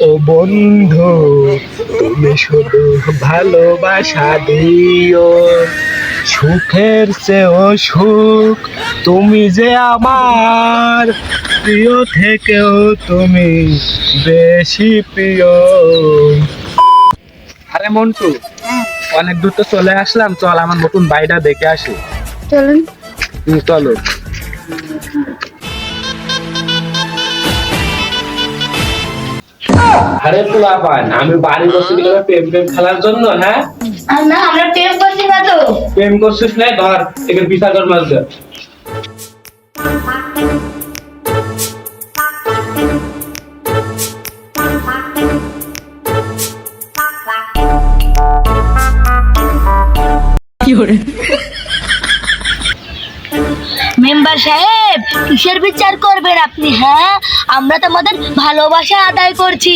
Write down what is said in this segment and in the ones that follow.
ও বন্ধু, তুমি শুধু ভালোবাসা দিও, সুখের চেয়েও সুখ তুমি যে আমার, প্রিয় থেকেও তুমি বেশি প্রিয়। আরে মন্টু, অনেক দূর তো চলে আসলাম, চল আমার নতুন বাড়িটা দেখে আসি। চলুন। চলো। আরে পোলাপান, আমি বাড়ি বসে গেলাম প্রেম প্রেম খেলার জন্য। হ্যাঁ, আর না, আমরা প্রেম করছি না তো। প্রেম করছিস না? ধর একে বিচার কর মাঝে। মেম্বার সাহেব, কিসের বিচার করবেন আপনি? হ্যাঁ, আমরা তো আমাদের ভালোবাসা আদায় করছি।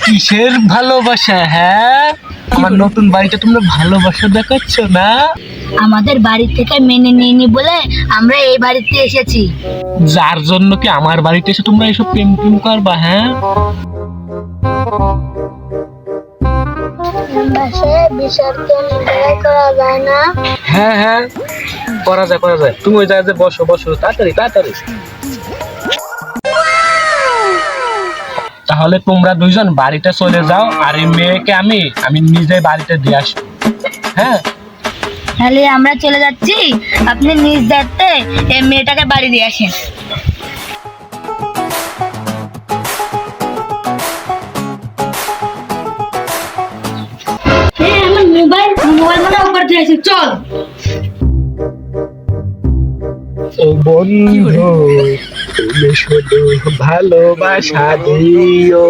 কিসের ভালোবাসা? হ্যাঁ, আমার নতুন বাড়িটা তোমরা ভালোবাসা দেখাচ্ছ না? আমাদের বাড়ি থেকে মেনে নিইনি বলে আমরা এই বাড়িতে এসেছি। যার জন্য কি আমার বাড়িতে এসে তোমরা এসব প্রেম প্রেম করবা? হ্যাঁ, মেম্বার সাহেব, বিচার কি অন্যায় করা যায় না? হ্যাঁ হ্যাঁ, করা যায় করা যায়। তুমি ওই জায়গায় বসো বসো, তাড়াতাড়ি তাড়াতাড়ি। তাহলে তোমরা দুইজন বাড়িতে চলে যাও, আর এই মেয়েকে আমি নিজে বাড়িতে দিয়ে আসি। হ্যাঁ, তাহলে আমরা চলে যাচ্ছি, আপনি নিজ দায়িত্বে এই মেয়েটাকে বাড়ি দিয়ে আসেন। আমার মোবাইল মানে উপর দিয়ে আছে, চল। ও বন্ধু, তুমি শুধু ভালোবাসা দিও,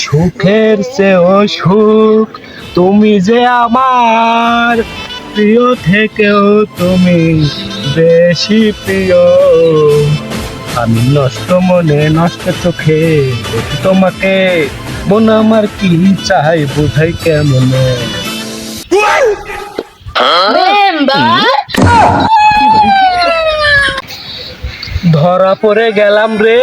সুখের চেয়েও সুখ তুমি যে আমার, প্রিয় থেকেও তুমি বেশি প্রিয়। আমি নষ্ট মনে নষ্ট চোখে দেখি তোমাকে, মন আমার কি চাই বুঝাই কেমন। মেম্বার, ধরা পড়ে গেলাম রে।